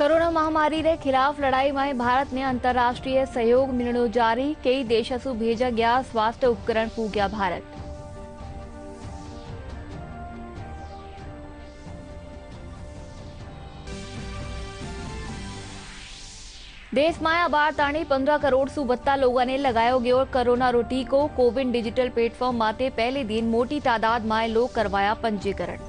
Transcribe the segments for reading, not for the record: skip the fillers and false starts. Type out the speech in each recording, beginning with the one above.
Corona महामारी रे खिलाफ लड़ाई में भारत ने अंतर्राष्ट्रीय सहयोग मिलणो जारी। कई देशों भेजा गया स्वास्थ्य उपकरण पूग्या भारत। देश में अबार ताणी 15 करोड़ सु बत्ता लोगों ने लगायो गयो कोरोना रो टीको। कोविन डिजिटल प्लेटफॉर्म माते पहले दिन मोटी तादाद में लोग करवाया पंजीकरण।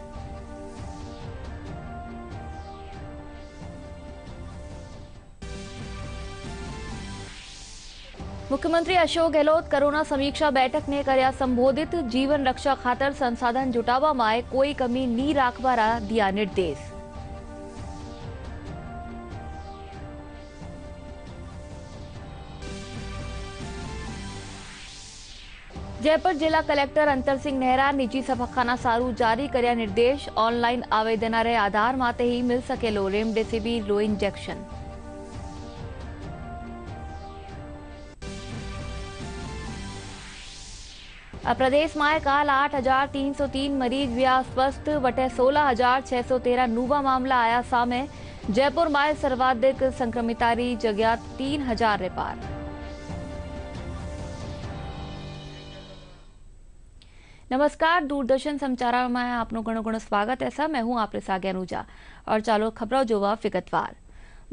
मुख्यमंत्री अशोक गहलोत कोरोना समीक्षा बैठक ने कर्या संबोधित। जीवन रक्षा खातर संसाधन जुटावा में कोई कमी नी राखवा दिया निर्देश। जयपुर जिला कलेक्टर अंतर सिंह नेहरा निजी सफाखाना सारू जारी कर्या निर्देश। ऑनलाइन आवेदन रे आधार माते ही मिल सकेलो रेमडेसिविर रो इंजेक्शन। प्रदेश में काल 8,303 मरीज हुआ स्वस्थ। वटे 16,613 नूवा मामला आया सामे। जयपुर में सर्वाधिक संक्रमितारी जगह 3,000 रे पार। नमस्कार, दूरदर्शन समाचार में आपनो घणो घणो स्वागत है। सा मैं हूं आपरे सागे अनुजा और चालो खबरों जोवा विगतवार।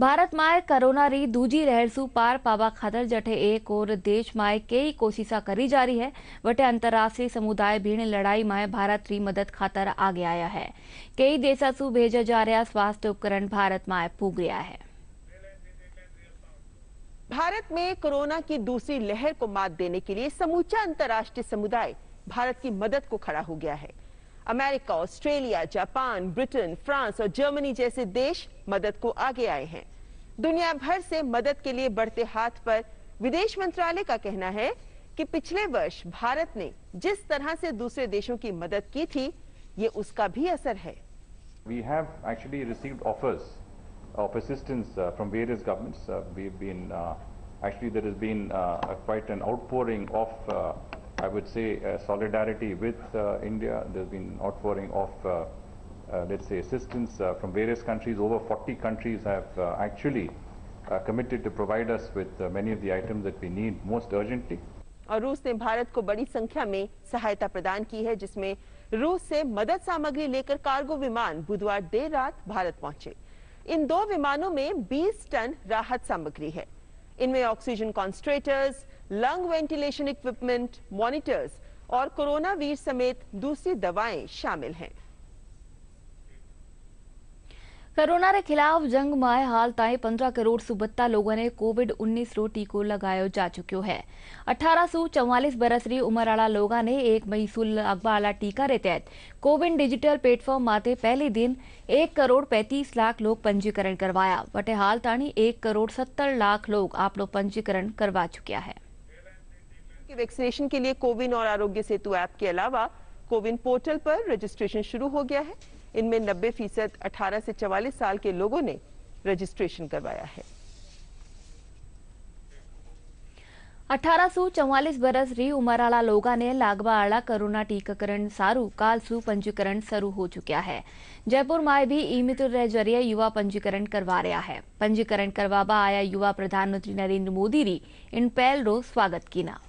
भारत में कोरोना री दूजी लहर सु पार पावा खातर जठे एक और देश में कई कोशिशा करी जा रही है, वटे अंतर्राष्ट्रीय समुदाय भी लड़ाई में भारत री मदद खातर आगे आया है। कई देशों सु भेजा जा रहा स्वास्थ्य उपकरण भारत में पुग गया है। भारत में कोरोना की दूसरी लहर को मात देने के लिए समूचा अंतर्राष्ट्रीय समुदाय भारत की मदद को खड़ा हो गया है। America, Australia, Japan, Britain, France और जर्मनी जैसे देश मदद को आगे आए हैं। दुनिया भर से मदद के लिए बढ़ते हाथ पर विदेश मंत्रालय का कहना है कि पिछले वर्ष भारत ने जिस तरह से दूसरे देशों की मदद की थी, ये उसका भी असर है। We have actually received offers of assistance from various governments. We've been actually there has been quite an outpouring of I would say solidarity with India. There's been outpouring of let's say assistance from various countries. Over 40 countries have actually committed to provide us with many of the items that we need most urgently. और रूस ने भारत को बड़ी संख्या में सहायता प्रदान की है, जिसमें रूस से मदद सामग्री लेकर कार्गो विमान बुधवार देर रात भारत पहुंचे। इन दो विमानों में 20 टन राहत सामग्री है। इनमें oxygen concentrators, lung ventilation equipment, monitors और कोरोना वीर समेत दूसरी दवाएं शामिल हैं। कोरोना के खिलाफ जंग में हाल ताई 15 करोड़ सु बत्ता लोगों ने कोविड-19 रो टीको लगायो जा चुक्यो है। 18 सु 44 बरस री उम्र वाला लोगों ने 1 मई सु लगवा वाला टीका रे तहत कोविन डिजिटल प्लेटफॉर्म माते पहले दिन 1 करोड़ 35 लाख लोग पंजीकरण करवाया। वटे हाल ताणी 1 करोड़ 70 लाख लोग आपनो पंजीकरण करवा चुक्या है। वैक्सीनेशन के लिए कोविन और आरोग्य सेतु ऐप के अलावा कोविन पोर्टल पर रजिस्ट्रेशन शुरू हो गया है। इनमें 90% 18 से 44 साल के लोगों ने रजिस्ट्रेशन करवाया है। 18 सु 44 बरस री उम्र वाला लोगों ने लागवा वाला कोरोना टीकाकरण सारू काल सु पंजीकरण शुरू हो चुका है। जयपुर में भी ई मित्र रे जरिए युवा पंजीकरण करवा रहा है। पंजीकरण करवाबा आया युवा प्रधानमंत्री नरेंद्र मोदी री इन पहल रो स्वागत कीना।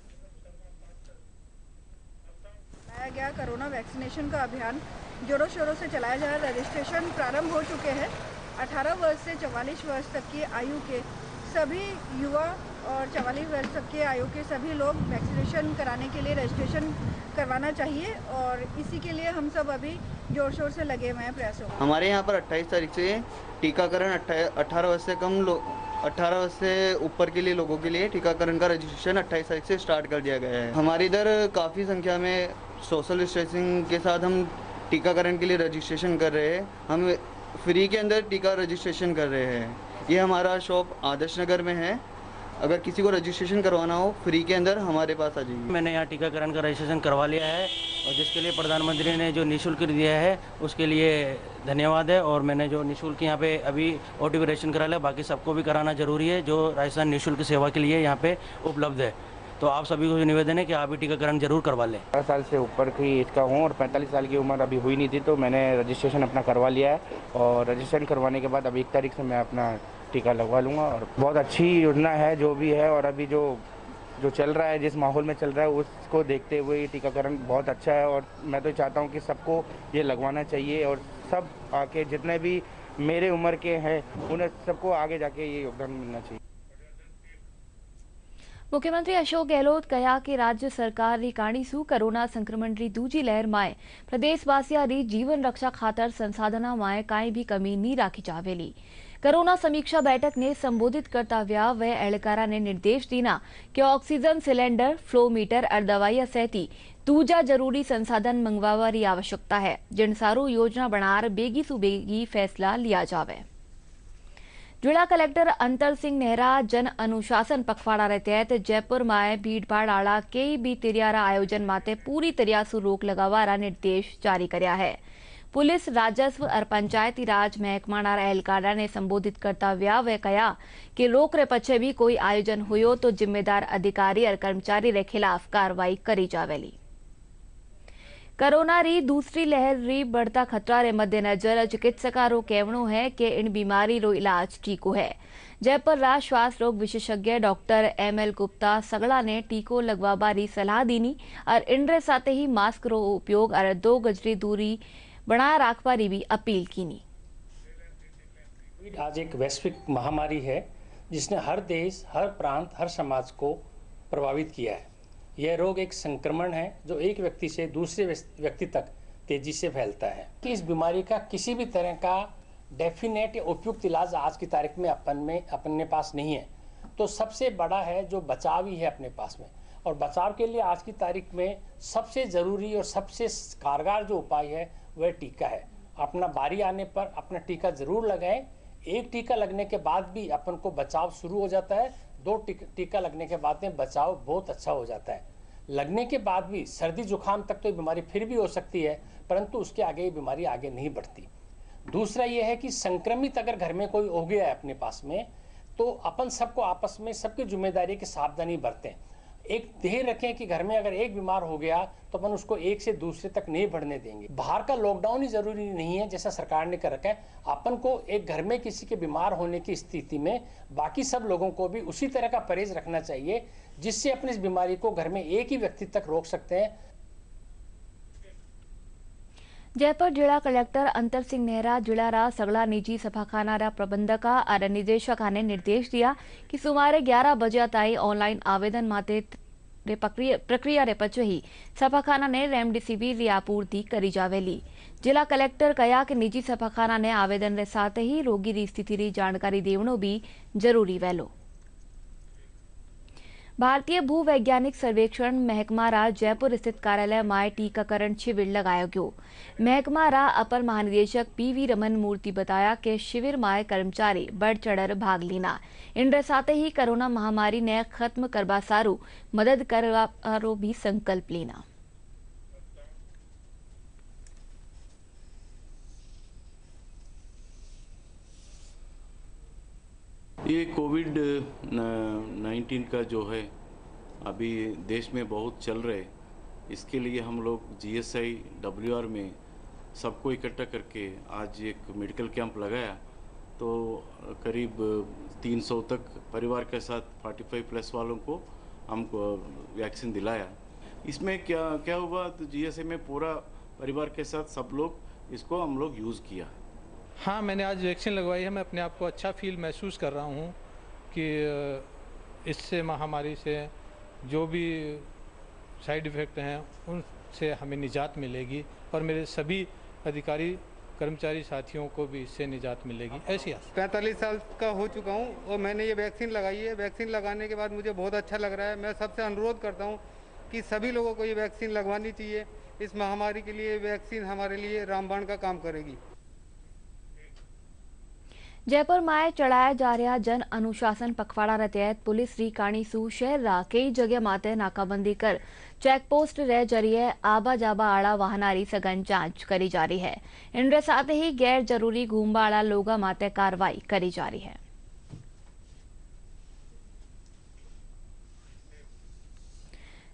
गया कोरोना वैक्सीनेशन का अभियान जोरों शोरों से चलाया जा रहा है। रजिस्ट्रेशन प्रारंभ हो चुके हैं। 18 वर्ष से 44 वर्ष तक की आयु के सभी युवा और 44 वर्ष तक के आयु के सभी लोग वैक्सीनेशन कराने के लिए रजिस्ट्रेशन करवाना चाहिए और इसी के लिए हम सब अभी जोर शोर से लगे हुए हैं प्रयासों में। हमारे यहाँ पर 28 तारीख से टीकाकरण 18 वर्ष से कम 18 वर्ष से ऊपर के लिए लोगों के लिए टीकाकरण का रजिस्ट्रेशन 28 तारीख से स्टार्ट कर दिया गया है। हमारे इधर काफ़ी संख्या में सोशल डिस्टेंसिंग के साथ हम टीकाकरण के लिए रजिस्ट्रेशन कर रहे हैं। हम फ्री के अंदर टीका रजिस्ट्रेशन कर रहे हैं। ये हमारा शॉप आदर्श नगर में है। अगर किसी को रजिस्ट्रेशन करवाना हो फ्री के अंदर हमारे पास आ जाइए। मैंने यहाँ टीकाकरण का रजिस्ट्रेशन करवा लिया है और जिसके लिए प्रधानमंत्री ने जो निःशुल्क दिया है उसके लिए धन्यवाद है। और मैंने जो निःशुल्क यहाँ पे अभी ओटीपी रजिस्ट्रेशन करा लिया, बाकी सबको भी कराना जरूरी है जो राजस्थान निःशुल्क सेवा के लिए यहाँ पे उपलब्ध है। तो आप सभी को निवेदन है कि आप भी टीकाकरण जरूर करवा लें। 18 साल से ऊपर की इसका हूँ और 45 साल की उम्र अभी हुई नहीं थी, तो मैंने रजिस्ट्रेशन अपना करवा लिया है और रजिस्ट्रेशन करवाने के बाद अब 1 तारीख से मैं अपना टीका लगवा लूँगा। और बहुत अच्छी योजना है जो भी है, और अभी जो चल रहा है, जिस माहौल में चल रहा है उसको देखते हुए ये टीकाकरण बहुत अच्छा है। और मैं तो चाहता हूँ कि सबको ये लगवाना चाहिए और सब आके जितने भी मेरे उम्र के हैं उन्हें सबको आगे जाके ये योगदान मिलना चाहिए। मुख्यमंत्री अशोक गहलोत कहा कि राज्य सरकार री काणीसू कोरोना संक्रमण री दूजी लहर माए प्रदेशवासिया री जीवन रक्षा खातर संसाधना माए काई भी कमी नहीं राखी जावेली। कोरोना समीक्षा बैठक ने संबोधित करता व्या वे एहलकारा ने निर्देश दीना कि ऑक्सीजन सिलेंडर, फ्लो मीटर और दवाइयां सहती दूजा जरूरी संसाधन मंगवावा री आवश्यकता है, जिन सारू योजना बनार बेगी सु बेगी फैसला लिया जावे। जिला कलेक्टर अंतर सिंह नेहरा जन अनुशासन पखवाड़ा रे तहत जयपुर में भीड़ भाड़ आला कई भी तिरियारा आयोजन माते पूरी तरह सु रोक लगावारा निर्देश जारी करया है। पुलिस, राजस्व और पंचायती राज महकमाना एहलकारा ने संबोधित करता व्या वे कहा कि रोक रे पछे भी कोई आयोजन हुयो तो जिम्मेदार अधिकारी और कर्मचारी रे खिलाफ कार्रवाई करी जावेली। कोरोना री दूसरी लहर री बढ़ता खतरा रे मद्देनजर चिकित्सका रो कहवणो है कि इन बीमारी रो इलाज टीको है। जयपुर रा श्वास रोग विशेषज्ञ डॉक्टर ML गुप्ता सगड़ा ने टीको लगवाबा री सलाह दीनी और इनरे साथे ही मास्क रो उपयोग और 2 गज री दूरी बनाए राखवा री भी अपील कीनी। कोविड आज एक वैश्विक महामारी है जिसने हर देश, हर प्रांत, हर समाज को प्रभावित किया है। यह रोग एक संक्रमण है जो एक व्यक्ति से दूसरे व्यक्ति तक तेजी से फैलता है। कि इस बीमारी का किसी भी तरह का डेफिनेट या उपयुक्त इलाज आज की तारीख में अपने पास नहीं है, तो सबसे बड़ा है जो बचाव ही है अपने पास में। और बचाव के लिए आज की तारीख में सबसे जरूरी और सबसे कारगर जो उपाय है वह टीका है। अपना बारी आने पर अपना टीका जरूर लगाएं। एक टीका लगने के बाद भी अपन को बचाव शुरू हो जाता है, 2 टीका लगने के बाद में बचाव बहुत अच्छा हो जाता है। लगने के बाद भी सर्दी जुकाम तक तो ये बीमारी फिर भी हो सकती है, परंतु उसके आगे ये बीमारी आगे नहीं बढ़ती। दूसरा ये है कि संक्रमित अगर घर में कोई हो गया है अपने पास में, तो अपन सबको आपस में सबकी जिम्मेदारी की सावधानी बरतें। एक ध्यान रखें कि घर में अगर एक बीमार हो गया तो अपन उसको एक से दूसरे तक नहीं बढ़ने देंगे। बाहर का लॉकडाउन ही जरूरी नहीं है जैसा सरकार ने कर रखा है। अपन को एक घर में किसी के बीमार होने की स्थिति में बाकी सब लोगों को भी उसी तरह का परहेज रखना चाहिए, जिससे अपनी इस बीमारी को घर में एक ही व्यक्ति तक रोक सकते हैं। जयपुर जिला कलेक्टर अंतर सिंह नेहरा जिला रा सगड़ा निजी सभाखाना रा प्रबंधका और निदेशका ने निर्देश दिया कि सुमारे 11 बजे ताई ऑनलाइन आवेदन माते प्रक्रिया रे पछे ही सभाखाना ने रेमडेसिविर री आपूर्ति करी जावेली। जिला कलेक्टर कहा कि निजी सभाखाना ने आवेदन रे साथ ही रोगी री स्थिति री जानकारी देवणो भी जरूरी वेलो। भारतीय भूवैज्ञानिक सर्वेक्षण महकमा रा जयपुर स्थित कार्यालय में टीकाकरण शिविर लगाया गयो। महकमा रा अपर महानिदेशक PV रमन मूर्ति बताया कि शिविर में कर्मचारी बढ़ चढ़ भाग लेना, इनके साथ ही कोरोना महामारी ने खत्म करवा सारू मदद करवारो भी संकल्प लेना। ये कोविड-19 का जो है अभी देश में बहुत चल रहा है, इसके लिए हम लोग GSI WR में सबको इकट्ठा करके आज एक मेडिकल कैंप लगाया। तो करीब 300 तक परिवार के साथ 45+ वालों को हमको वैक्सीन दिलाया। इसमें क्या हुआ, तो GSI में पूरा परिवार के साथ सब लोग इसको हम लोग यूज़ किया। हाँ, मैंने आज वैक्सीन लगवाई है। मैं अपने आप को अच्छा फील महसूस कर रहा हूँ कि इससे महामारी से जो भी साइड इफ़ेक्ट हैं उनसे हमें निजात मिलेगी और मेरे सभी अधिकारी कर्मचारी साथियों को भी इससे निजात मिलेगी, ऐसी आशा। 45 साल का हो चुका हूँ और मैंने ये वैक्सीन लगाई है। वैक्सीन लगाने के बाद मुझे बहुत अच्छा लग रहा है। मैं सबसे अनुरोध करता हूँ कि सभी लोगों को ये वैक्सीन लगवानी चाहिए। इस महामारी के लिए वैक्सीन हमारे लिए रामबाण का काम करेगी। जयपुर में चढ़ाया जा रहा जन अनुशासन पखवाड़ा रे तहत पुलिस री काणीसू शहर रा कई जगह माते नाकाबंदी कर चेकपोस्ट रे जरिए आबा जाबा आड़ा वाहनारी सघन जांच करी जा रही है। इनके साथ ही गैर जरूरी घूमबा आड़ा लोगा माते कार्रवाई करी जा रही है।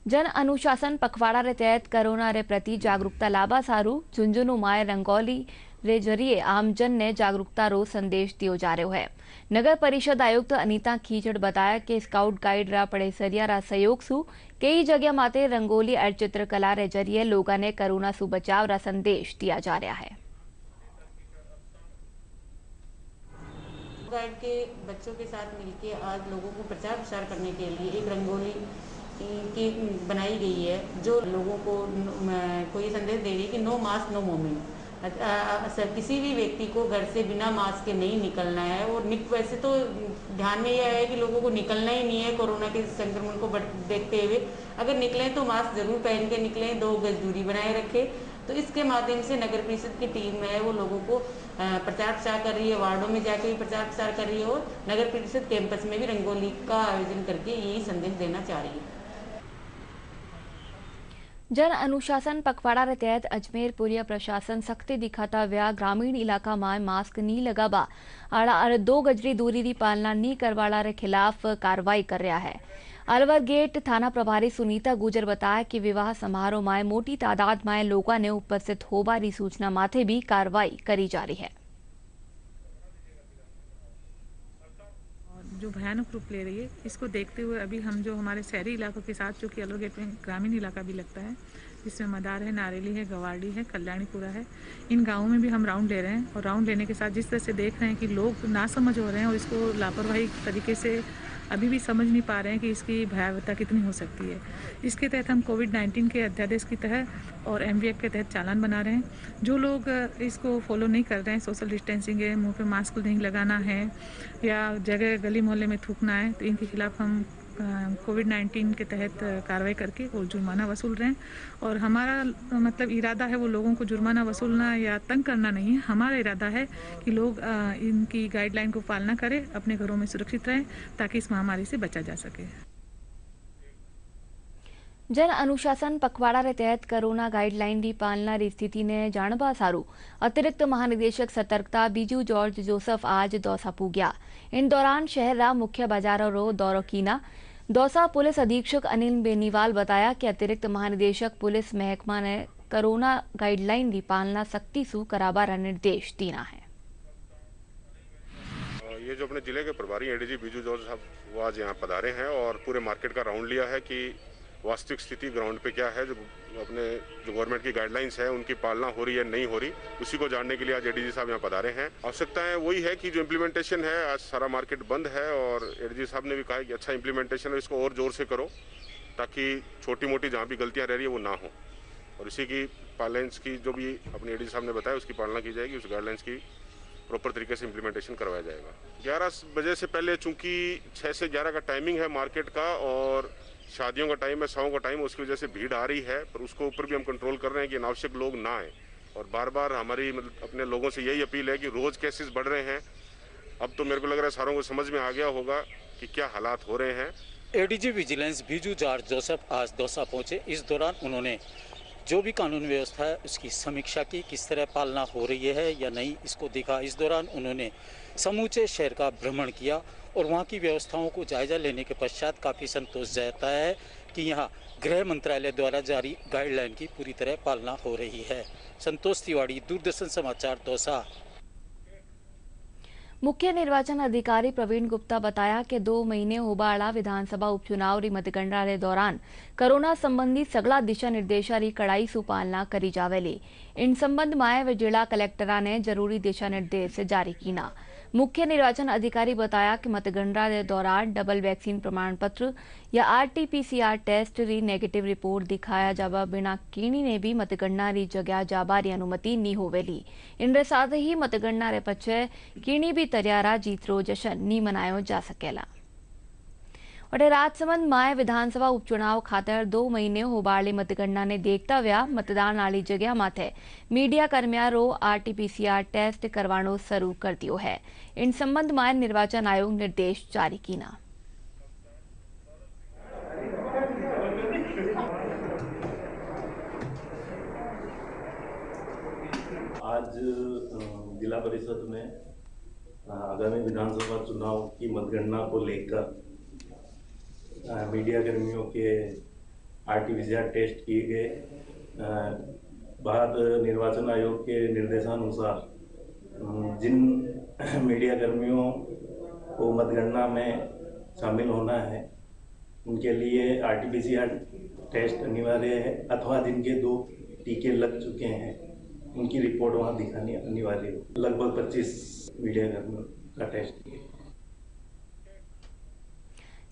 जन अनुशासन पखवाड़ा रे तहत कोरोना रे प्रति जागरूकता लाबा सारू झुंझुनू माए रंगोली रे जरिए आमजन ने जागरूकता रो संदेश दियो जा रहा है। नगर परिषद आयुक्त अनीता खीचड़ बताया कि स्काउट गाइड रा पड़ेसरिया रा सहयोग सु कई जगह माते रंगोली और चित्रकला रे जरिए लोगों ने कोरोना सु बचाव रा संदेश दिया जा रहा है। गाइड के बच्चों के साथ मिलकर आज लोगों को प्रचार प्रसार करने के लिए एक रंगोली की बनाई गई है, जो लोगों को ये संदेश दे रही है कि नो मास्क नो मूवमेंट। किसी भी व्यक्ति को घर से बिना मास्क के नहीं निकलना है। और वैसे तो ध्यान में यह है कि लोगों को निकलना ही नहीं है कोरोना के संक्रमण को देखते हुए। अगर निकलें तो मास्क जरूर पहन के निकलें, 2 गज दूरी बनाए रखें। तो इसके माध्यम से नगर परिषद की टीम है वो लोगों को प्रचार प्रसार कर रही है, वार्डों में जाकर भी प्रचार प्रसार कर रही है और नगर परिषद कैंपस में भी रंगोली का आयोजन करके यही संदेश देना चाह रही है। जन अनुशासन पखवाड़ा रे तहत अजमेर पुलिया प्रशासन सख्ती दिखाता व्या ग्रामीण इलाका में मास्क नी लगाबा और 2 गजरी दूरी की पालना नी करवाड़ा रे खिलाफ कार्रवाई कर रहा है। अलवर गेट थाना प्रभारी सुनीता गुजर बताया कि विवाह समारोह में मोटी तादाद में लोगों ने उपस्थित होबारी सूचना माथे भी कार्रवाई करी जा रही है। जो भयानक रूप ले रही है, इसको देखते हुए अभी हम जो हमारे शहरी इलाकों के साथ, जो कि अलवर गेट में ग्रामीण इलाका भी लगता है, जिसमें मदार है, नारेली है, गवाड़ी है, कल्याणीपुरा है, इन गाँवों में भी हम राउंड ले रहे हैं। और राउंड लेने के साथ जिस तरह से देख रहे हैं कि लोग नासमझ हो रहे हैं और इसको लापरवाही तरीके से अभी भी समझ नहीं पा रहे हैं कि इसकी भयावहता कितनी हो सकती है। इसके तहत हम कोविड-19 के अध्यादेश के तहत और MVAC के तहत चालान बना रहे हैं। जो लोग इसको फॉलो नहीं कर रहे हैं, सोशल डिस्टेंसिंग है, मुंह पे मास्क नहीं लगाना है या जगह गली मोहल्ले में थूकना है, तो इनके खिलाफ हम कोविड-19 के तहत कार्रवाई करके और जुर्माना वसूल रहे हैं। और हमारा मतलब इरादा है वो लोगों को जुर्माना वसूलना या तंग करना नहीं है। हमारा इरादा है कि लोग इनकी गाइडलाइन को पालना करें, अपने घरों में सुरक्षित रहें, ताकि इस महामारी से बचा जा सके। जन अनुशासन पखवाड़ा रे तहत कोरोना गाइडलाइन की पालना री स्थिति ने जाणवा सारू अतिरिक्त महानिदेशक सतर्कता बीजू जॉर्ज जोसफ आज दौसा पूग्या। इन दौरान शहर रा मुख्य बाजारों रो दौरो कीना। दौसा पुलिस अधीक्षक अनिल बेनीवाल बताया कि अतिरिक्त महानिदेशक पुलिस महकमा ने कोरोना गाइडलाइन की पालना सख्ती सु कराबा रा निर्देश दिया है। ये जो अपने जिले के प्रभारी ADG बीजू जॉर्ज साहब वो आज यहाँ पधारे हैं और पूरे मार्केट का राउंड लिया है कि वास्तविक स्थिति ग्राउंड पे क्या है, जो गवर्नमेंट की गाइडलाइंस है उनकी पालना हो रही है नहीं हो रही, उसी को जानने के लिए आज ADG साहब यहाँ पधारे हैं। आवश्यकताएं वही है कि जो इम्प्लीमेंटेशन है, आज सारा मार्केट बंद है और ADG साहब ने भी कहा कि अच्छा इम्प्लीमेंटेशन है, इसको और जोर से करो ताकि छोटी मोटी जहाँ भी गलतियाँ रह रही है वो ना हो और इसी की पालना की जो भी अपने ADG साहब ने बताया उसकी पालना की जाएगी, उस गाइडलाइंस की प्रॉपर तरीके से इम्प्लीमेंटेशन करवाया जाएगा। 11 बजे से पहले चूँकि 6 से 11 का टाइमिंग है मार्केट का और शादियों का टाइम है, सभाओं का टाइम, उसकी वजह से भीड़ आ रही है, पर उसको ऊपर भी हम कंट्रोल कर रहे हैं कि अनावश्यक लोग ना आए। और बार बार हमारी अपने लोगों से यही अपील है कि रोज़ केसेस बढ़ रहे हैं। अब तो मेरे को लग रहा है सारों को समझ में आ गया होगा कि क्या हालात हो रहे हैं। ADG vigilance Biju George Joseph आज दौसा पहुंचे। इस दौरान उन्होंने जो भी कानून व्यवस्था है उसकी समीक्षा की, किस तरह पालना हो रही है या नहीं, इसको देखा। इस दौरान उन्होंने समूचे शहर का भ्रमण किया और वहाँ की व्यवस्थाओं को जायजा लेने के पश्चात काफ़ी संतोष जताया है कि यहाँ गृह मंत्रालय द्वारा जारी गाइडलाइन की पूरी तरह पालना हो रही है। संतोष तिवारी, दूरदर्शन समाचार, दौसा। मुख्य निर्वाचन अधिकारी प्रवीण गुप्ता बताया कि 2 महीने होबाड़ा विधानसभा उपचुनाव री मतगणना रे दौरान कोरोना संबंधी सगला दिशा निर्देशा री कड़ाई सु पालना करी जावेली। इन संबंध में वे जिला कलेक्टरा ने जरूरी दिशा निर्देश जारी कीना। मुख्य निर्वाचन अधिकारी बताया कि मतगणना के दौरान डबल वैक्सीन प्रमाण पत्र या RT-PCR टेस्ट री नेगेटिव रिपोर्ट दिखाया जावा बिना कीणी ने भी मतगणना री जगह जाबारी अनुमति नी होवेली। इनरे साथ ही मतगणना रे पछे कीणी भी तरियारा जीतरो जश्न नी मनायो जा सकेला। और राजसमंद में विधानसभा उपचुनाव खातर 2 महीने होबाड़ी मतगणना ने देखता व्या मतदान वाली जगह माथे मीडिया कर्मिया रो RT-PCR टेस्ट करवानो शुरू कर दियो है। इन संबंध में निर्वाचन आयोग निर्देश जारी कीना। आज जिला परिषद में आगामी विधानसभा चुनाव की मतगणना को लेकर मीडिया कर्मियों के RT-PCR टेस्ट किए गए। भारत निर्वाचन आयोग के निर्देशानुसार जिन मीडिया कर्मियों को मतगणना में शामिल होना है उनके लिए RT-PCR टेस्ट अनिवार्य है, अथवा जिनके 2 टीके लग चुके हैं उनकी रिपोर्ट वहाँ दिखानी अनिवार्य है। लगभग 25 मीडिया कर्मियों का टेस्ट किया।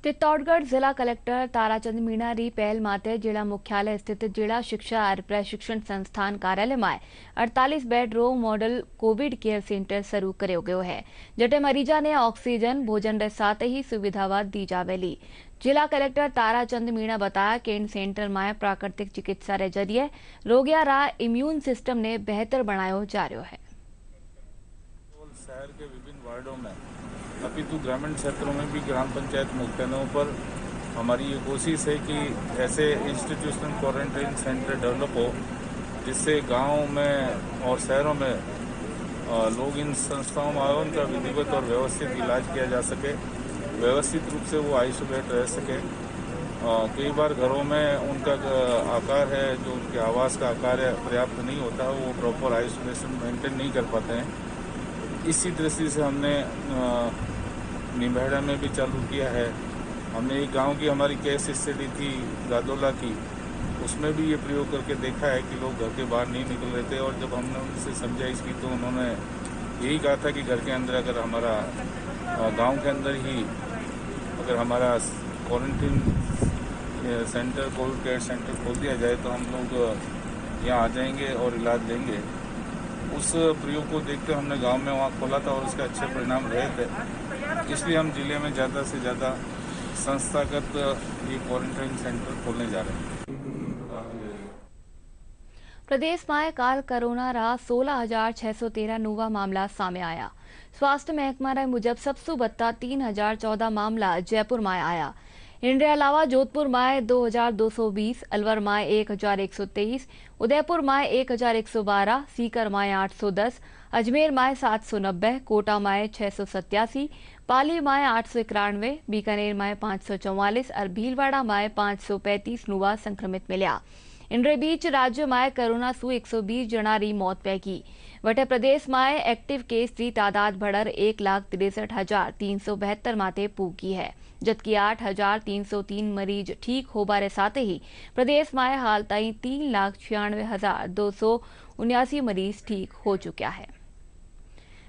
चित्तौड़गढ़ जिला कलेक्टर ताराचंद मीणा री पहल माते जिला मुख्यालय स्थित जिला शिक्षा और प्रशिक्षण संस्थान कार्यालय में 48 बेड रो मॉडल कोविड केयर सेंटर शुरू करो गयो है, जटे मरीजा ने ऑक्सीजन भोजन रे साथ ही सुविधावाद दी जावेली। जिला कलेक्टर ताराचंद मीणा बताया कि इन सेंटर में प्राकृतिक चिकित्सा रे जरिए रोगिया रा इम्यून सिस्टम ने बेहतर बनायो जा रहा है। शहर के विभिन्न वार्डों में अपितु ग्रामीण क्षेत्रों में भी ग्राम पंचायत मुख्यालयों पर हमारी ये कोशिश है कि ऐसे इंस्टीट्यूशनल क्वारंटाइन सेंटर डेवलप हो जिससे गाँव में और शहरों में लोग इन संस्थाओं में आए, उनका विधिवत और व्यवस्थित इलाज किया जा सके, व्यवस्थित रूप से वो आइसोलेट रह सके। कई बार घरों में उनका आकार है जो उनके आवास का आकार है पर्याप्त नहीं होता, वो प्रॉपर आइसोलेशन मेंटेन नहीं कर पाते हैं। इसी दृष्टि से हमने निम्बेड़ा में भी चालू किया है। हमने एक गांव की हमारी केस स्टडी थी गादोला की, उसमें भी ये प्रयोग करके देखा है कि लोग घर के बाहर नहीं निकल रहे थे, और जब हमने उनसे समझाइश की तो उन्होंने यही कहा था कि घर के अंदर अगर हमारा गांव के अंदर ही अगर हमारा quarantine centre Covid care centre खोल दिया जाए तो हम लोग यहाँ आ जाएंगे और इलाज लेंगे। उस प्रयोग को देखते हमने गांव में वहाँ खोला था और उसके अच्छे परिणाम रहे थे। इसलिए हम जिले में ज़्यादा से ज़्यादा संस्थागत ये क्वारंटाइन सेंटर खोलने जा रहे हैं। प्रदेश में काल कोरोना रा 16,613 नवा मामला सामे आया। स्वास्थ्य महकमा रे मुजब सबसे बत्ता 3,014 मामला जयपुर में आया। इनके अलावा जोधपुर में 2,220, अलवर में 1,123, उदयपुर में 1,112, सीकर में 810, अजमेर में 790, कोटा में 687, पाली में 891, बीकानेर में 544 और भीलवाड़ा में 535 नवा संक्रमित मिल्या। इनके बीच राज्य में कोरोना सु 120 जना री मौत पैकी वटे प्रदेश में एक्टिव केस की तादाद बढ़कर 1,63,372 माते पूगी है, जबकि 8,303 मरीज ठीक होबारे साथ ही प्रदेश में हाल तई 3,96,279 मरीज ठीक हो चुका है।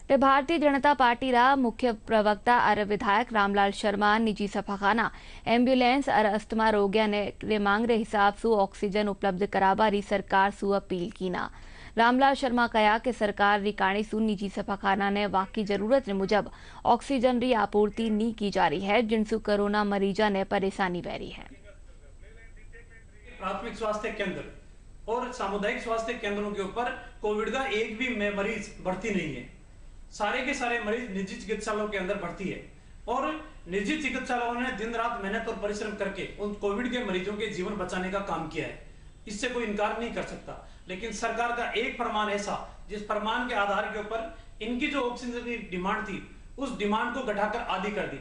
ते भारतीय जनता पार्टी रा मुख्य प्रवक्ता और विधायक रामलाल शर्मा निजी सफाखाना, एम्बुलेंस और अस्थमा रोगिया ने मांग रे हिसाब से ऑक्सीजन उपलब्ध कराबा री सरकार सु अपील की ना। रामलाल शर्मा कहा कि सरकार रिकाणी सु निजी सफाखाना ने वाकई जरूरत मुजब ऑक्सीजन री आपूर्ति नहीं की जा रही है, जिनसे कोरोना मरीजा ने परेशानी बहरी है। प्राथमिक स्वास्थ्य केंद्र और सामुदायिक स्वास्थ्य केंद्रों के ऊपर कोविड का एक भी मरीज भर्ती नहीं है। सारे के सारे मरीज निजी चिकित्सालयों के अंदर भर्ती है और निजी चिकित्सालयों ने दिन रात मेहनत और परिश्रम करके उन कोविड के मरीजों के जीवन बचाने का काम किया है, इससे कोई इनकार नहीं कर सकता। लेकिन सरकार का एक फरमान ऐसा जिस फरमान के आधार के ऊपर इनकी जो ऑक्सीजन की डिमांड थी उस डिमांड को घटाकर आधी कर दी।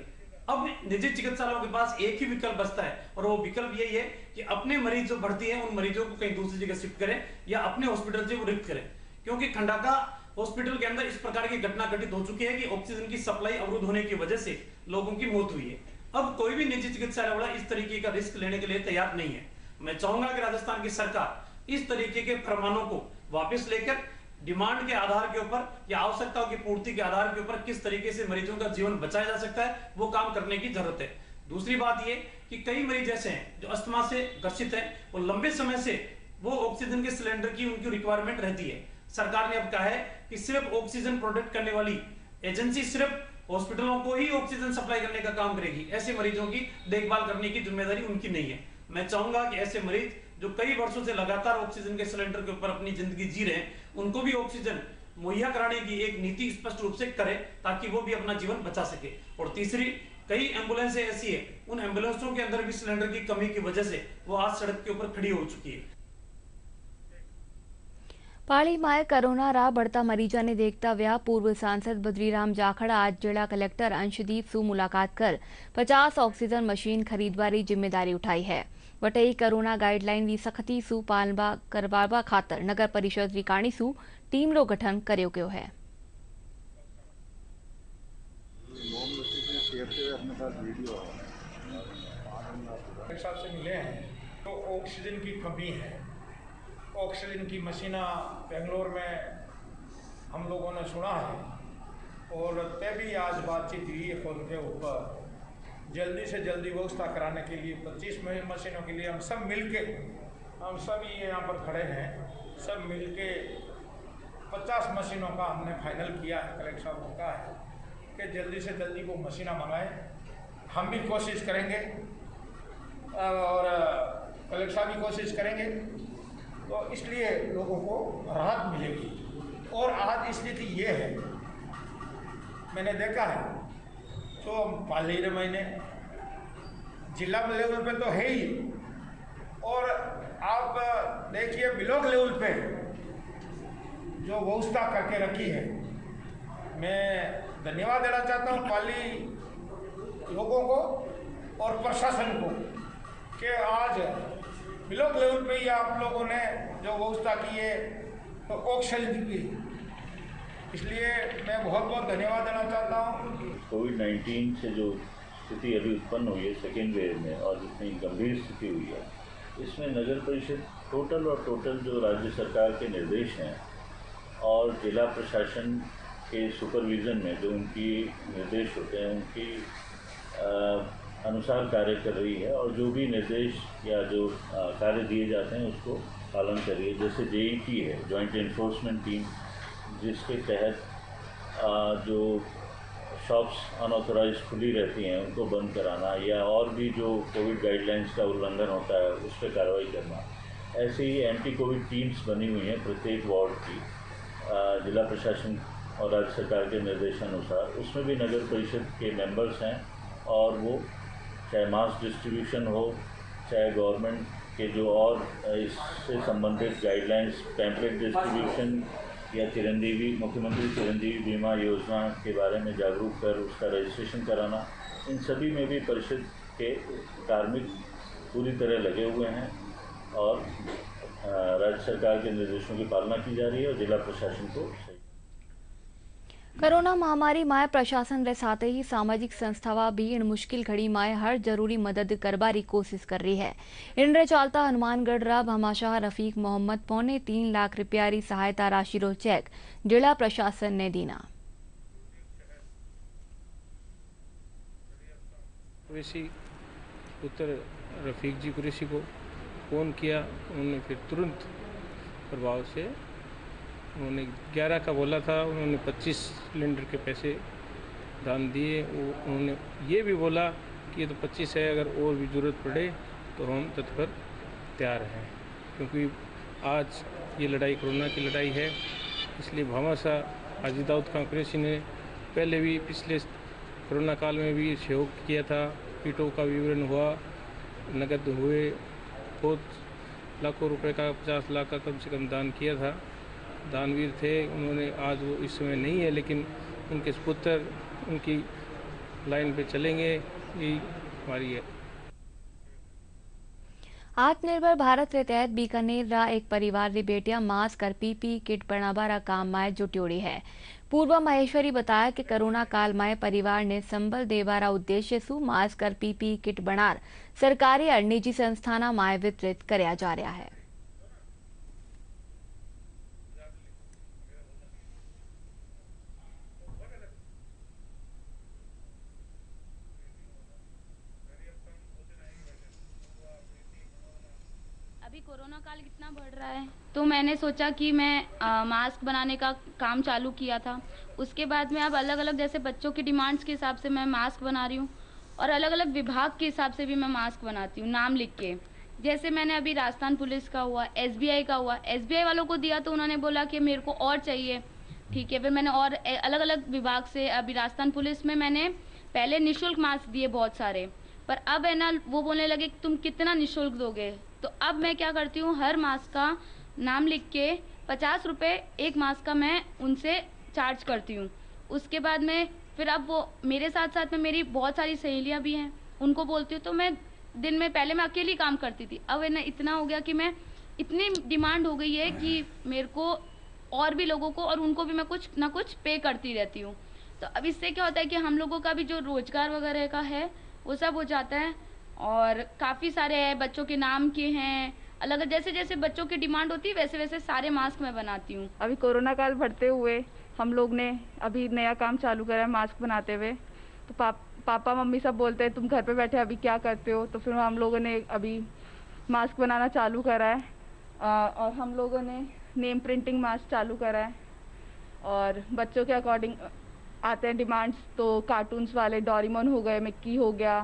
अब निजी चिकित्सालयों के पास एक ही विकल्प बचता है और वो विकल्प यही है कि अपने मरीज जो भर्ती है उन मरीजों को कहीं दूसरी जगह शिफ्ट करें या अपने हॉस्पिटल से वो रिफ्ट करें, क्योंकि खंडाका हॉस्पिटल के अंदर इस प्रकार की घटना घटित हो चुकी है कि ऑक्सीजन की सप्लाई अवरुद्ध होने की वजह से लोगों की मौत हुई है। अब कोई भी निजी चिकित्सालय वाला इस तरीके का रिस्क लेने के लिए तैयार नहीं है। मैं चाहूंगा कि राजस्थान की सरकार इस तरीके के फरमानों को वापस लेकर डिमांड के आधार के ऊपर या आवश्यकताओं की पूर्ति के आधार के ऊपर किस तरीके से मरीजों का जीवन बचाया जा सकता है वो काम करने की जरूरत है। दूसरी बात ये कि कई मरीज ऐसे हैं जो अस्थमा से ग्रसित हैं और लंबे समय से वो ऑक्सीजन के सिलेंडर की उनकी रिक्वायरमेंट रहती है। सरकार ने अब कहा है कि सिर्फ ऑक्सीजन प्रोडक्ट करने वाली एजेंसी सिर्फ हॉस्पिटलों को ही ऑक्सीजन सप्लाई करने का काम करेगी, ऐसे मरीजों की देखभाल करने की जिम्मेदारी उनकी नहीं है। मैं चाहूंगा कि ऐसे मरीज जो कई वर्षों से लगातार ऑक्सीजन के सिलेंडर के ऊपर अपनी जिंदगी जी रहे हैं उनको भी ऑक्सीजन मुहैया कराने की एक नीति स्पष्ट रूप से करे ताकि वो भी अपना जीवन बचा सके। और तीसरी, कई एम्बुलेंसें ऐसी है उन एम्बुलेंसों के अंदर भी सिलेंडर की कमी की वजह से वो आज सड़क के ऊपर खड़ी हो चुकी है। पाली में कोरोना रा बढ़ता मरीजा ने देखता हुआ पूर्व सांसद बद्रीराम जाखड़ा आज जिला कलेक्टर अंशदीप सु मुलाकात कर 50 ऑक्सीजन मशीन खरीदवारी जिम्मेदारी उठाई है। वटई कोरोना गाइडलाइन की सख्ती सू पालना करवा खातर नगर परिषद रिकाणी सू टीम रो गठन कर्यो गयो है। साहब से मिले हैं तो ऑक्सीजन की कमी है। ऑक्सीजन की मशीना बेंगलोर में हम लोगों ने सुना है और तभी आज बातचीत हुई है फोन के ऊपर। जल्दी से जल्दी व्यवस्था कराने के लिए 25 मशीनों के लिए हम सब मिलके, हम सब ये यहाँ पर खड़े हैं, सब मिलके 50 मशीनों का हमने फाइनल किया है। कलेक्टर साहब को कहा है कि जल्दी से जल्दी वो मशीना मंगाएं। हम भी कोशिश करेंगे और कलेक्टर साहब भी कोशिश करेंगे, तो इसलिए लोगों को राहत मिलेगी। और आज स्थिति ये है, मैंने देखा है तो पाले महीने जिला लेवल पे तो है ही, और आप देखिए ब्लॉक लेवल पे जो व्यवस्था करके रखी है, मैं धन्यवाद देना चाहता हूँ पाली लोगों को और प्रशासन को कि आज ब्लॉक लेवल पे ही आप लोगों ने जो व्यवस्था की है तो ऑक्सीजन की, इसलिए मैं बहुत बहुत धन्यवाद देना चाहता हूँ। कोविड-19 से जो स्थिति अभी उत्पन्न हुई है सेकेंड वेव में और जितनी गंभीर स्थिति हुई है, इसमें नगर परिषद टोटल जो राज्य सरकार के निर्देश हैं और जिला प्रशासन के सुपरविज़न में जो उनकी निर्देश होते हैं उनकी अनुसार कार्य कर रही है और जो भी निर्देश या जो कार्य दिए जाते हैं उसको पालन कर रही है। जैसे JET है, जॉइंट एनफोर्समेंट टीम, जिसके तहत जो शॉप्स अनऑथराइज खुली रहती हैं उनको बंद कराना या और भी जो कोविड गाइडलाइंस का उल्लंघन होता है उस पर कार्रवाई करना। ऐसे ही एंटी कोविड टीम्स बनी हुई हैं प्रत्येक वार्ड की, जिला प्रशासन और राज्य सरकार के निर्देशानुसार। उसमें भी नगर परिषद के मेंबर्स हैं और वो चाहे मास डिस्ट्रीब्यूशन हो, चाहे गवर्नमेंट के जो और इससे संबंधित गाइडलाइंस, पैम्पलेट डिस्ट्रीब्यूशन या मुख्यमंत्री चिरंजीवी बीमा योजना के बारे में जागरूक कर उसका रजिस्ट्रेशन कराना, इन सभी में भी परिषद के कार्मिक पूरी तरह लगे हुए हैं और राज्य सरकार के निर्देशों की पालना की जा रही है और जिला प्रशासन को कोरोना महामारी माए प्रशासन रे साथ ही सामाजिक संस्थावा भी इन मुश्किल घड़ी माए हर जरूरी मदद करबारी कोशिश कर रही है। इन रे चलता हनुमानगढ़ रा भामाशाह रफीक मोहम्मद 3.25 लाख रुपया री सहायता राशि रो चेक जिला प्रशासन ने दीना। पुत्र रफीक जी कुरैशी को फोन किया, उन्होंने फिर तुरंत प्रभाव से उन्होंने 11 का बोला था, उन्होंने 25 सिलेंडर के पैसे दान दिए। उन्होंने ये भी बोला कि ये तो 25 है, अगर और भी ज़रूरत पड़े तो हम तत्पर तैयार हैं, क्योंकि आज ये लड़ाई कोरोना की लड़ाई है। इसलिए भामाशाह हाजी दाऊद खां कुरैशी ने पहले भी पिछले कोरोना काल में भी सहयोग किया था। किटों का विवरण हुआ, नकद हुए, बहुत लाखों रुपए का 50 लाख का कम से कम दान किया था। दानवीर थे, उन्होंने आज वो इस समय नहीं है, लेकिन उनके पुत्र उनकी लाइन पे चलेंगे, यही हमारी है। आत्मनिर्भर भारत के तहत बीकानेर रा एक परिवार री बेटियां मास्क और पीपी किट बनावा रा काम माए जुट्योड़ी है। पूर्वा महेश्वरी बताया कि कोरोना काल माए परिवार ने संबल देवा रा उद्देश्य सु मास्क और पीपी किट बनार सरकारी और निजी संस्थाना माए वितरित करया जा रहा है। अभी कोरोना काल कितना बढ़ रहा है, तो मैंने सोचा कि मैं मास्क बनाने का काम चालू किया था। उसके बाद में अब अलग अलग जैसे बच्चों की डिमांड्स के हिसाब से मैं मास्क बना रही हूँ और अलग अलग विभाग के हिसाब से भी मैं मास्क बनाती हूँ नाम लिख के। जैसे मैंने अभी राजस्थान पुलिस का हुआ, SBI का हुआ, SBI वालों को दिया तो उन्होंने बोला कि मेरे को और चाहिए, ठीक है। फिर मैंने और अलग अलग विभाग से, अभी राजस्थान पुलिस में मैंने पहले निःशुल्क मास्क दिए बहुत सारे, पर अब है ना वो बोलने लगे कि तुम कितना निःशुल्क दोगे। तो अब मैं क्या करती हूँ, हर मास्क का नाम लिख के 50 रुपये एक मास्क का मैं उनसे चार्ज करती हूँ। उसके बाद में फिर अब वो मेरे साथ साथ में मेरी बहुत सारी सहेलियाँ भी हैं, उनको बोलती हूँ, तो मैं दिन में पहले मैं अकेली काम करती थी, अब है ना इतना हो गया कि मैं इतनी डिमांड हो गई है कि मेरे को और भी लोगों को और उनको भी मैं कुछ ना कुछ पे करती रहती हूँ। तो अब इससे क्या होता है कि हम लोगों का भी जो रोजगार वगैरह का है वो सब हो जाता है। और काफ़ी सारे हैं, बच्चों के नाम के हैं, अलग जैसे जैसे बच्चों की डिमांड होती है वैसे वैसे सारे मास्क मैं बनाती हूँ। अभी कोरोना काल बढ़ते हुए हम लोग ने अभी नया काम चालू करा है मास्क बनाते हुए। तो पापा मम्मी सब बोलते हैं तुम घर पे बैठे अभी क्या करते हो, तो फिर हम लोगों ने अभी मास्क बनाना चालू करा है। और हम लोगों ने नेम प्रिंटिंग मास्क चालू करा है और बच्चों के अकॉर्डिंग आते हैं डिमांड्स, तो कार्टून्स वाले डोरेमोन हो गए, मिक्की हो गया,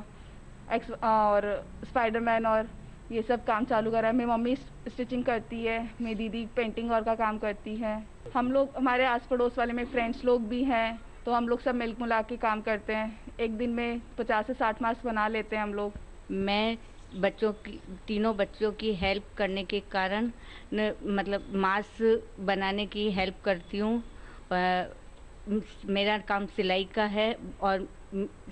और स्पाइडरमैन और ये सब काम चालू करा है। मेरी मम्मी स्टिचिंग करती है, मेरी दीदी पेंटिंग और का काम करती है। हम लोग हमारे आस पड़ोस वाले में फ्रेंड्स लोग भी हैं, तो हम लोग सब मिल मिला के काम करते हैं। एक दिन में 50 से 60 मास्क बना लेते हैं हम लोग। मैं तीनों बच्चों की हेल्प करने के कारण मतलब मास्क बनाने की हेल्प करती हूँ। मेरा काम सिलाई का है और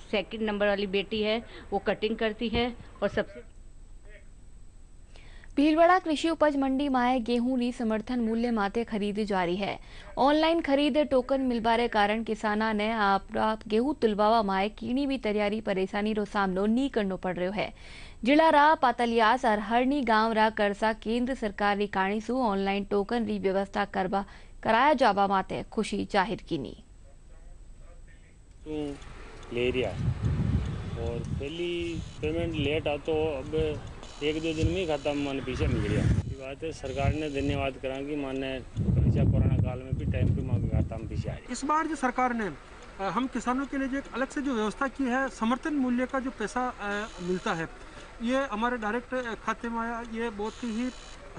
सेकंड नंबर वाली बेटी है वो कटिंग करती है। और सबसे भीलवाड़ा कृषि उपज मंडी में गेहूं री समर्थन मूल्य माते खरीद जारी है। ऑनलाइन खरीद टोकन मिलवारे कारण किसाना ने आपरा गेहूं तुलवावा में कीणी भी तैयारी परेशानी रो सामनो नी करनो पड़ रहो है। जिला रा पातलियास और हरनी गांव रा करसा केंद्र सरकार री काणीसु ऑनलाइन टोकन री व्यवस्था कराया जावा माते खुशी जाहिर कीनी। ले रिया और पहली पेमेंट लेट आ तो अब 1-2 दिन में खाता मन पीछे मिल गया। ये बात है, सरकार ने धन्यवाद करा कि माने कोरोना काल में भी टाइम पे मांग खाता में पीछे आए। इस बार जो सरकार ने हम किसानों के लिए जो एक अलग से जो व्यवस्था की है, समर्थन मूल्य का जो पैसा मिलता है ये हमारे डायरेक्ट खाते में आया। ये बहुत ही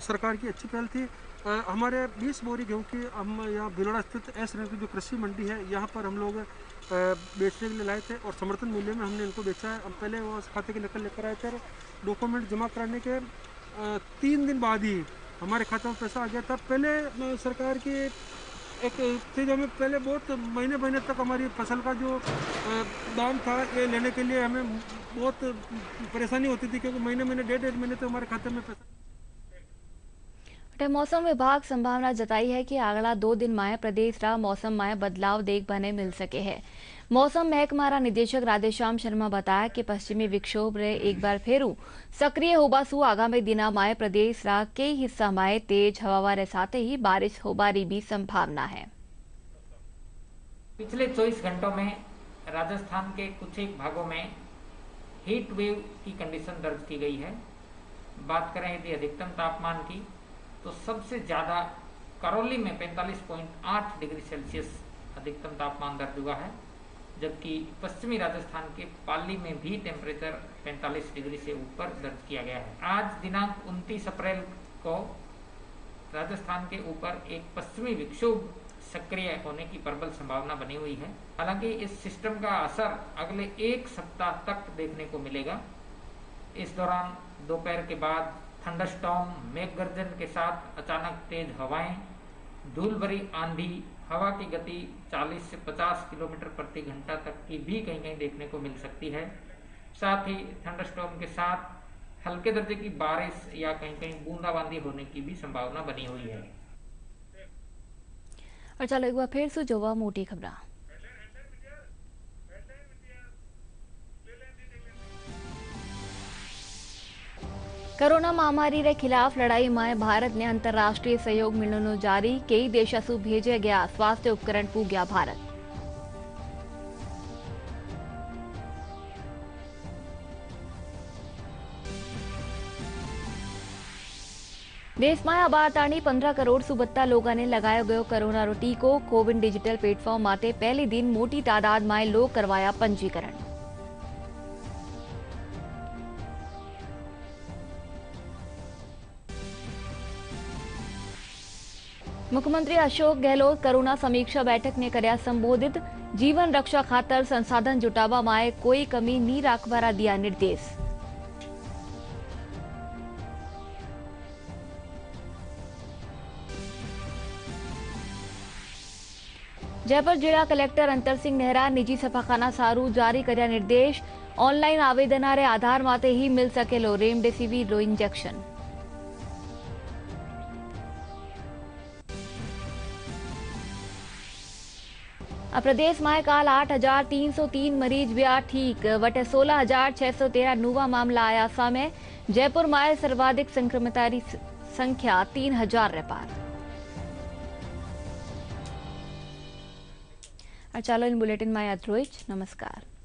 सरकार की अच्छी पहल थी। हमारे 20 बोरी गेहूँ की हम यहाँ भीलवाड़ा स्थित एस रैंक की जो कृषि मंडी है यहाँ पर हम लोग बेचने के लिए लाए थे और समर्थन मूल्य में हमने इनको बेचा है। हम पहले वो खाते की नकल लेकर आए थे, डॉक्यूमेंट जमा कराने के 3 दिन बाद ही हमारे खाते में पैसा आ गया था। पहले सरकार की एक चीज़ हमें पहले बहुत महीने तक हमारी फसल का जो दाम था ये लेने के लिए हमें बहुत परेशानी होती थी, क्योंकि महीने 1.5 महीने तो हमारे खाते में पैसा। मौसम विभाग संभावना जताई है कि अगला 2 दिन में प्रदेश रा मौसम में बदलाव देखने मिल सके है। मौसम महकमा निदेशक राधेश्याम शर्मा बताया कि पश्चिमी विक्षोभ रे एक बार फेरू सक्रिय होबासु आगामी दिना में प्रदेश रा कई हिस्सा में तेज हवा रे साथ ही बारिश होबारी भी संभावना है। पिछले 24 घंटों में राजस्थान के कुछ एक भागों में हीट वेव की कंडीशन दर्ज की गई है। बात करें यदि अधिकतम तापमान की तो सबसे ज्यादा करौली में 45.8 डिग्री सेल्सियस अधिकतम तापमान दर्ज हुआ है, जबकि पश्चिमी राजस्थान के पाली में भी टेम्परेचर 45 डिग्री से ऊपर दर्ज किया गया है। आज दिनांक 29 अप्रैल को राजस्थान के ऊपर एक पश्चिमी विक्षोभ सक्रिय होने की प्रबल संभावना बनी हुई है। हालांकि इस सिस्टम का असर अगले 1 सप्ताह तक देखने को मिलेगा। इस दौरान दोपहर के बाद थंडरस्टॉर्म, मेघ गर्जन के साथ अचानक तेज हवाएं, धूल भरी आंधी, हवा की गति 40 से 50 किलोमीटर प्रति घंटा तक की भी कहीं देखने को मिल सकती है। साथ ही थंडरस्टॉर्म के साथ हल्के दर्जे की बारिश या कहीं बूंदाबांदी होने की भी संभावना बनी हुई है। और चलो एक बार फिर से जोवा मोटी खबरा। कोरोना महामारी के खिलाफ लड़ाई में भारत ने अंतर्राष्ट्रीय सहयोग मिलने जारी, कई देशों भेजे गया स्वास्थ्य उपकरण पूग्या भारत। देश में अबारतानी 15 करोड़ सुबत्ता लोगों ने लगाया गयो कोरोना रो टीको। कोविन डिजिटल प्लेटफॉर्म माते पहले दिन मोटी तादाद में लोग करवाया पंजीकरण। मुख्यमंत्री अशोक गहलोत कोरोना समीक्षा बैठक ने कर्या संबोधित, जीवन रक्षा खातर संसाधन जुटावा में कोई कमी नहीं राखवारा दिया निर्देश। जयपुर जिला कलेक्टर अंतर सिंह नेहरा निजी सफाखाना सारू जारी कर्या निर्देश। ऑनलाइन आवेदनारे आधार माते ही मिल सकेलो रेमडेसिविर इंजेक्शन। प्रदेश में काल 8,303 मरीज व्या ठीक, वटे 16,613 नवा मामला आया सामे। जयपुर में सर्वाधिक संक्रमितारी संख्या 3,000 रे पार। चलो इन बुलेटिन में याद रोज। नमस्कार।